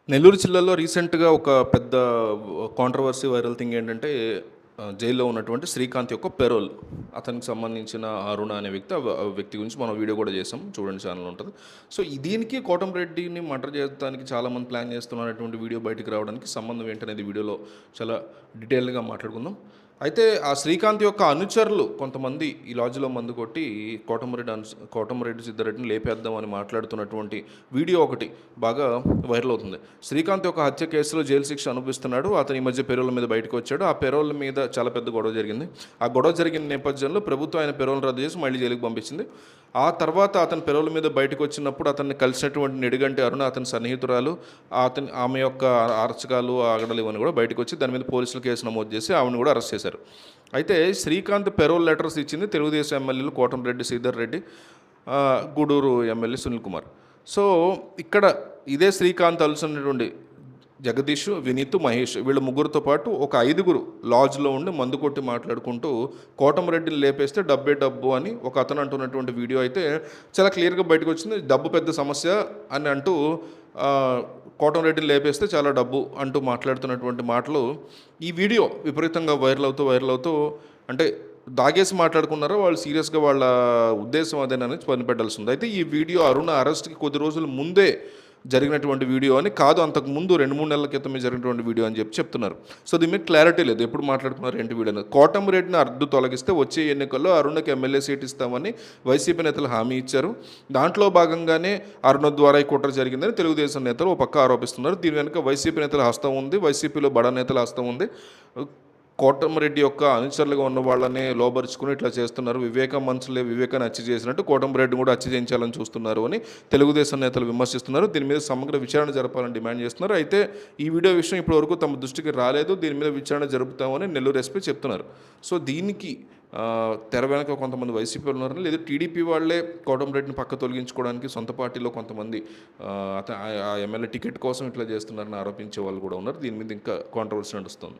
నెల్లూరు జిల్లాలో రీసెంట్‌గా ఒక పెద్ద కాంట్రోవర్సీ వైరల్ థింగ్ ఏంటంటే జైల్‌లో ఉన్నటువంటి శ్రీకాంత్ యొక్క పెరోల్. అతనికి సంబంధించిన అరుణ అనే వ్యక్తి గురించి మనం వీడియో కూడా చేసాం. చూడండి ఛానెల్ ఉంటది. సో, దీనికి కోటంరెడ్డిని మర్డర్ చేయడానికి చాలామంది ప్లాన్ చేస్తున్నటువంటి వీడియో బయటికి రావడానికి సంబంధం ఏంటనేది వీడియోలో చాలా డీటెయిల్‌గా మాట్లాడుకుందాం. అయితే ఆ శ్రీకాంత్ యొక్క అనుచరులు కొంతమంది ఈ లాడ్జ్‌లో మందు కొట్టి కోటమిరెడ్డి సిద్ధారెడ్డిని లేపేద్దామని మాట్లాడుతున్నటువంటి వీడియో ఒకటి బాగా వైరల్ అవుతుంది. శ్రీకాంత్ యొక్క హత్య కేసులో జైలు శిక్ష అనుభవిస్తున్నాడు. అతను ఈ మధ్య పెరోల్ మీద బయటకు వచ్చాడు. ఆ పెరోల్ మీద చాలా పెద్ద గొడవ జరిగింది. ఆ గొడవ జరిగిన నేపథ్యంలో ప్రభుత్వం ఆయన పెరోల్ రద్దు చేసి మళ్ళీ జైలుకి పంపించింది. ఆ తర్వాత అతను పెరోల్ మీద బయటకు వచ్చినప్పుడు అతన్ని కలిసినటువంటి నిడిగంటి అరుణ, అతని సన్నిహితురాలు, ఆమె యొక్క అరచకాలు, ఆగడాలు ఇవన్నీ కూడా బయటకు వచ్చి దాని మీద పోలీసులు కేసు నమోదు చేసి ఆమెను కూడా అరెస్ట్ చేశారు. అయితే శ్రీకాంత్ పెరోల్ లెటర్స్ ఇచ్చింది తెలుగుదేశం ఎమ్మెల్యేలు కోటంరెడ్డి శ్రీధర్ రెడ్డి, గూడూరు ఎమ్మెల్యే సునీల్ కుమార్. సో, ఇక్కడ ఇదే శ్రీకాంత్ అలుసున్నటువంటి జగదీష్, వినీత్, మహేష్ వీళ్ళ ముగ్గురితో పాటు ఒక 5గురు లాడ్జ్లో ఉండి మందు కొట్టి మాట్లాడుకుంటూ కోటంరెడ్డిని లేపేస్తే డబ్బే డబ్బు అని ఒక అతను అంటున్నటువంటి వీడియో అయితే చాలా క్లియర్గా బయటకు వచ్చింది. డబ్బు పెద్ద సమస్య అని అంటూ కోటంరెడ్డిని లేపేస్తే చాలా డబ్బు అంటూ మాట్లాడుతున్నటువంటి మాటలు ఈ వీడియో విపరీతంగా వైరల్ అవుతూ అంటే దాగేసి మాట్లాడుకున్నారో వాళ్ళు సీరియస్గా వాళ్ళ ఉద్దేశం అదేనని పనిపెట్టాల్సి ఉంది. అయితే ఈ వీడియో అరుణ అరెస్ట్కి కొద్ది రోజుల ముందే జరిగినటువంటి వీడియో అని కాదు, అంతకుముందు 2-3 నెలల క్రితమే జరిగినటువంటి వీడియో అని చెప్తున్నారు. సో దీని మీద క్లారిటీ లేదు, ఎప్పుడు మాట్లాడుకున్నారు ఏంటి వీడియో అనేది. కోటంరెడ్డిని అడ్డు తొలగిస్తే వచ్చే ఎన్నికల్లో అరుణకి ఎమ్మెల్యే సీట్ ఇస్తామని వైసీపీ నేతలు హామీ ఇచ్చారు. దాంట్లో భాగంగానే అరుణ ద్వారా ఈ కుట్ర జరిగిందని తెలుగుదేశం నేతలు ఒక పక్క ఆరోపిస్తున్నారు. దీని వెనుక వైసీపీ నేతల హస్తం ఉంది, వైసీపీలో బడా నేతల హస్తం ఉంది. కోటంరెడ్డి యొక్క అనుచరులుగా ఉన్న వాళ్ళని లోబరుచుకుని ఇట్లా చేస్తున్నారు. వివేకాన్ని హత్య చేసినట్టు కోటంరెడ్డిని కూడా హత్య చేయించాలని చూస్తున్నారు అని తెలుగుదేశం నేతలు విమర్శిస్తున్నారు. దీని మీద సమగ్ర విచారణ జరపాలని డిమాండ్ చేస్తున్నారు. అయితే ఈ వీడియో విషయం ఇప్పటివరకు తమ దృష్టికి రాలేదు. దీని మీద విచారణ జరుపుతామని నెల్లూరు ఎస్పీ చెప్తున్నారు. సో దీనికి తెర వెనక కొంతమంది వైసీపీ ఉన్నారని, లేదు టీడీపీ వాళ్ళే కోటంరెడ్డిని పక్క తొలగించుకోవడానికి సొంత పార్టీలో కొంతమంది ఆ ఎమ్మెల్యే టికెట్ కోసం ఇట్లా చేస్తున్నారని ఆరోపించే వాళ్ళు కూడా ఉన్నారు. దీని మీద ఇంకా కాంట్రవర్సీ నడుస్తుంది.